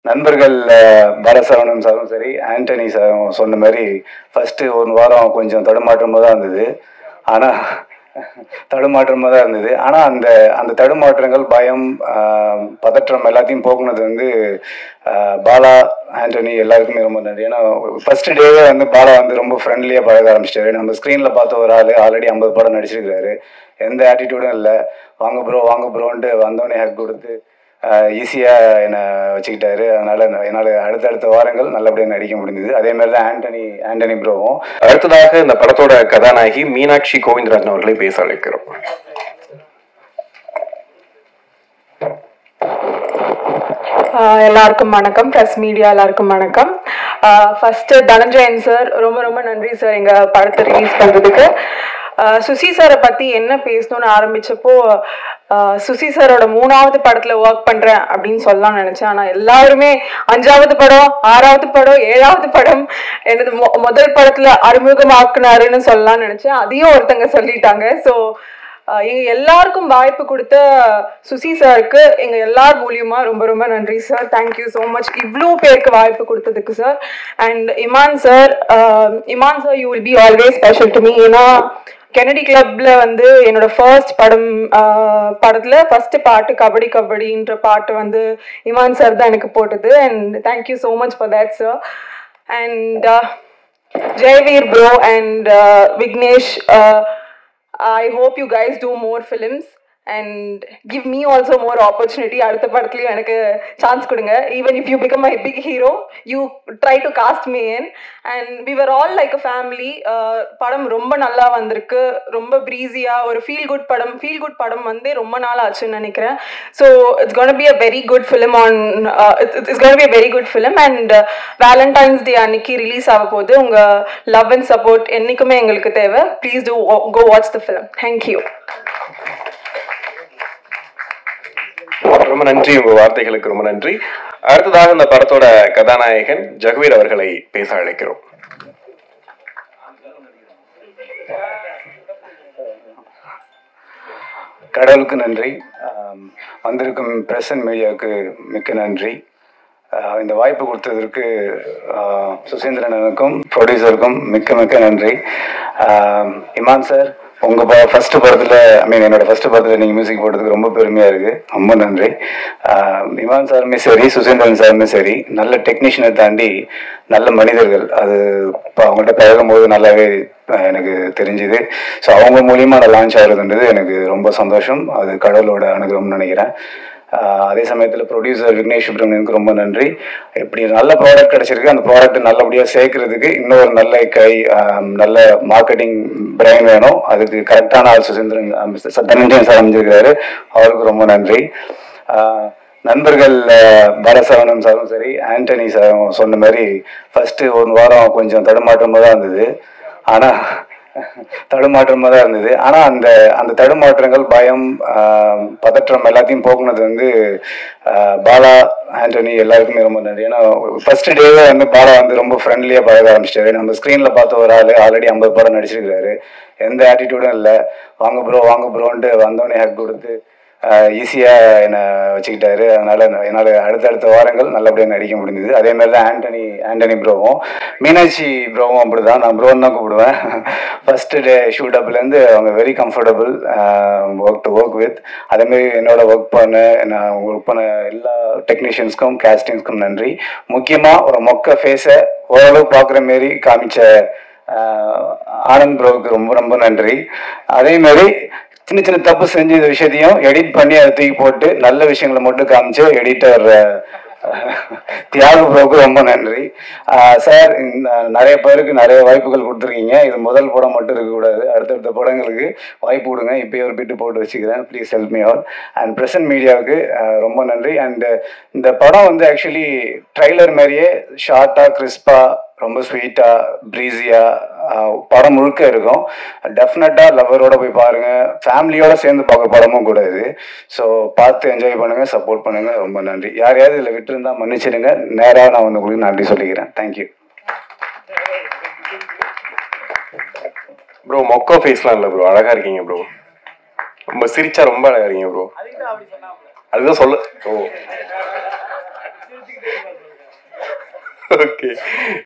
நண்பர்கள் பாலசரவணன் சாரும் சரி, ஆண்டனி சாரும் சொன்ன மாதிரி ஃபஸ்ட்டு 1 வாரம் கொஞ்சம் தடுமாற்றமாக தான் இருந்தது. ஆனால் அந்த தடுமாற்றங்கள், பயம், பதற்றம் எல்லாத்தையும் போக்குனது வந்து பாலா, ஆண்டனி எல்லாருக்குமே ரொம்ப நன்றி. ஏன்னா ஃபர்ஸ்ட் டேவே வந்து பாலா வந்து ரொம்ப ஃப்ரெண்ட்லியாக பழக ஆரம்பிச்சிட்டாரு. நம்ம ஸ்க்ரீனில் பார்த்த ஒரு ஆள் ஆல்ரெடி 50 படம் நடிச்சிருக்கிறாரு. எந்த ஆட்டிடியூடும் இல்லை. வாங்க ப்ரோன்ட்டு வந்தோடனே ஹக் கொடுத்து ஈஸியாக என்னை வச்சுக்கிட்டாரு. அதனால் என்னால் அடுத்தடுத்த வாரங்கள் நல்லபடியாக நடிக்க முடிஞ்சது. அதே மாதிரி தான் ஆண்டனி ப்ரோவும். அடுத்ததாக இந்த படத்தோட கதாநாயகி மீனாட்சி கோவிந்தராஜன் அவர்களை பேச அழைக்கிறோம். எல்லாருக்கும் வணக்கம். பிரஸ் மீடியா எல்லாருக்கும் வணக்கம். ஃபர்ஸ்ட் தனஞ்சயன் சார் ரொம்ப ரொம்ப நன்றி சார் எங்க படத்தை ரிலீஸ் பண்றதுக்கு. சுசி சாரை பத்தி என்ன பேசணும்னு ஆரம்பிச்சப்போ சுசி சாரோட 3வது படத்துல ஒர்க் பண்றேன் அப்படின்னு சொல்லலாம்னு நினைச்சேன். ஆனா எல்லாருமே 5வது படம், 6வது படம், 7வது படம் எனது முதல் படத்துல அறிமுகமாக்குனாருன்னு சொல்லலாம்னு நினைச்சேன். அதையும் ஒருத்தங்க சொல்லிட்டாங்க. ஸோ எங்க எல்லாருக்கும் வாய்ப்பு கொடுத்த சுசி சாருக்கு எங்க எல்லார் மூலியமா ரொம்ப ரொம்ப நன்றி சார். தேங்க்யூ ஸோ மச் இவ்வளோ பேருக்கு வாய்ப்பு கொடுத்ததுக்கு sir. And Imman sir, you will be always special to me. ஏன்னா கெனடி கிளப்ல வந்து என்னோட படத்துல ஃபர்ஸ்ட் பாட்டு கபடி கபடின்ற பாட்டு வந்து இமான் சார் தான் எனக்கு போட்டது. And thank you so much for that sir. And Jayaveer bro and Vignesh, I hope you guys do more films and give me also more opportunity. அடுத்த படத்துலயும் எனக்கு சான்ஸ் கொடுங்க. Even if you become my big hero, you try to cast me in. And we were all like a family. படம் ரொம்ப நல்லா வந்திருக்கு. ரொம்ப பிரீஸியா ஒரு ஃபீல் குட் படம் வந்து ரொம்ப நாள் ஆச்சுன்னு நினைக்கிறேன். So it's going to be a very good film it's going to be a very good film. And Valentine's Day அன்னைக்கு ரிலீஸ் ஆக போகுது. உங்க லவ் அண்ட் சப்போர்ட் என்னைக்குமே எங்களுக்கு தேவை. Please do go watch the film. Thank you. ரொம்ப நன்றி. உங்க வார்த்தைகளுக்கு ரொம்ப நன்றி. அடுத்ததாக இந்த படத்தோட கதாநாயகன் ஜகவீர் அவர்களை பேச அழைக்கிறோம். கடவுளுக்கு நன்றி. வந்திருக்கும் பிரஸ் அண்ட் மீடியாவுக்கு மிக்க நன்றி. இந்த வாய்ப்பு கொடுத்ததற்கு சுசீந்திரனுக்கும் ப்ரொடியூசருக்கும் மிக்க நன்றி. இமான் சார், உங்கள் ஃபர்ஸ்ட் படத்தில் என்னோட ஃபர்ஸ்ட் படத்தில் நீங்கள் மியூசிக் போட்டதுக்கு ரொம்ப பெருமையாக இருக்குது. ரொம்ப நன்றி. இமான் சாருமே சரி, சுசீந்திரன் சாருமே சரி, நல்ல டெக்னீஷியனை தாண்டி நல்ல மனிதர்கள். அது இப்போ அவங்கள்ட்ட பழகும் போது நல்லாவே எனக்கு தெரிஞ்சுது. ஸோ அவங்க மூலியமாக நான் லான்ச் ஆகுறதுன்றது எனக்கு ரொம்ப சந்தோஷம். அது கடவுளோட அனுகிரகம்னு நினைக்கிறேன். அதே சமயத்தில் ப்ரொடியூசர் விக்னேஷ் சுப்ரமணியனுக்கு ரொம்ப நன்றி. இப்படி நல்ல ப்ராடக்ட் கிடைச்சிருக்கு. அந்த ப்ராடக்ட் நல்லபடியாக சேர்க்கறதுக்கு இன்னொரு நல்ல மார்க்கெட்டிங் பிரைன் வேணும். அதுக்கு கரெக்டான ஆள் சுசீந்திரன் தனஞ்சயன் சார் அமைஞ்சிருக்கிறாரு. அவருக்கு ரொம்ப நன்றி. நண்பர்கள் பாலசரவணன் சாரும் சரி, ஆண்டனி சாரும் சொன்ன மாதிரி ஃபஸ்ட்டு 1 வாரம் கொஞ்சம் தடுமாற்றமாக தான் இருந்தது. ஆனால் அந்த தடுமாற்றங்கள், பயம், பதற்றம் எல்லாத்தையும் போக்குனது வந்து பாலா, ஆண்டனி எல்லாருக்குமே ரொம்ப நன்றி. ஏன்னா ஃபர்ஸ்ட் டேவே வந்து பாலா வந்து ரொம்ப ஃப்ரெண்ட்லியாக பழக ஆரம்பிச்சிட்டாரு. நம்ம ஸ்க்ரீனில் பார்த்த ஒரு ஆள் ஆல்ரெடி 50 படம் நடிச்சிருக்கிறாரு. எந்த ஆட்டிடியூடும் இல்லை. வாங்க ப்ரோன்ட்டு வந்தோடனே ஹக் கொடுத்து ஈஸியாக என்னை வச்சுக்கிட்டாரு. அதனால் என்னால் அடுத்தடுத்த வாரங்கள் நல்லபடியாக நடிக்க முடிஞ்சது. அதே மாதிரி தான் ஆண்டனி ப்ரோவும். மீனாட்சி ப்ரோவும் அப்படி தான். நான் ப்ரோன்னு தான் கூப்பிடுவேன். ஃபஸ்ட்டு டே ஷூட் அப்லேருந்து அவங்க வெரி கம்ஃபர்டபுள் ஒர்க் வித். அதேமாரி என்னோட ஒர்க் பண்ண எல்லா டெக்னீஷியன்ஸ்க்கும் கேஸ்டிங்ஸ்க்கும் நன்றி. முக்கியமாக ஒரு மொக்க ஃபேஸை ஓரளவு பார்க்குற மாரி காமிச்ச ஆனந்த் ப்ரோவுக்கு ரொம்ப ரொம்ப நன்றி. அதேமாரி சின்ன தப்பு செஞ்ச இந்த விஷயத்தையும் எடிட் பண்ணி அதை தூக்கி போட்டு நல்ல விஷயங்களை மட்டும் காமிச்சு எடிட்டர் தியாக ப்ரோவுக்கு ரொம்ப நன்றி. சார், நிறைய பேருக்கு நிறைய வாய்ப்புகள் கொடுத்துருக்கீங்க. இது முதல் படம் மட்டும் இருக்கக்கூடாது. அடுத்தடுத்த படங்களுக்கு வாய்ப்பு கொடுங்க. இப்போயே ஒரு பிட்டு போட்டு வச்சுக்கிறேன். Please help me out. And present மீடியாவுக்கு ரொம்ப நன்றி. அண்டு இந்த படம் வந்து ஆக்சுவலி ட்ரைலர் மாதிரியே ஷார்ட்டாக, கிறிஸ்பாக, ரொம்ப ஸ்வீட்டாக, ப்ரீஸியாக படம் முழுக்க இருக்கும். டெஃபினட்டாக லவ்வரோட போய் பாருங்கள். ஃபேமிலியோடு சேர்ந்து பார்க்க படமும் கூட இது. ஸோ பார்த்து என்ஜாய் பண்ணுங்கள், சப்போர்ட் பண்ணுங்கள். ரொம்ப நன்றி. யாரையாவது இதில் விட்டுருந்தா மன்னிச்சிடுங்க. நேராக நான் வந்து உங்களுக்கு நன்றி சொல்லிக்கிறேன். தேங்க்யூ. ப்ரோ, மொக்கோ ஃபேஸ்லாம் இல்லை ப்ரோ. அழகாக இருக்கீங்க ப்ரோ. ரொம்ப சிரிச்சா ரொம்ப அழகாக இருக்கீங்க ப்ரோ. அதுதான் சொல்ல. ஓ ஓகே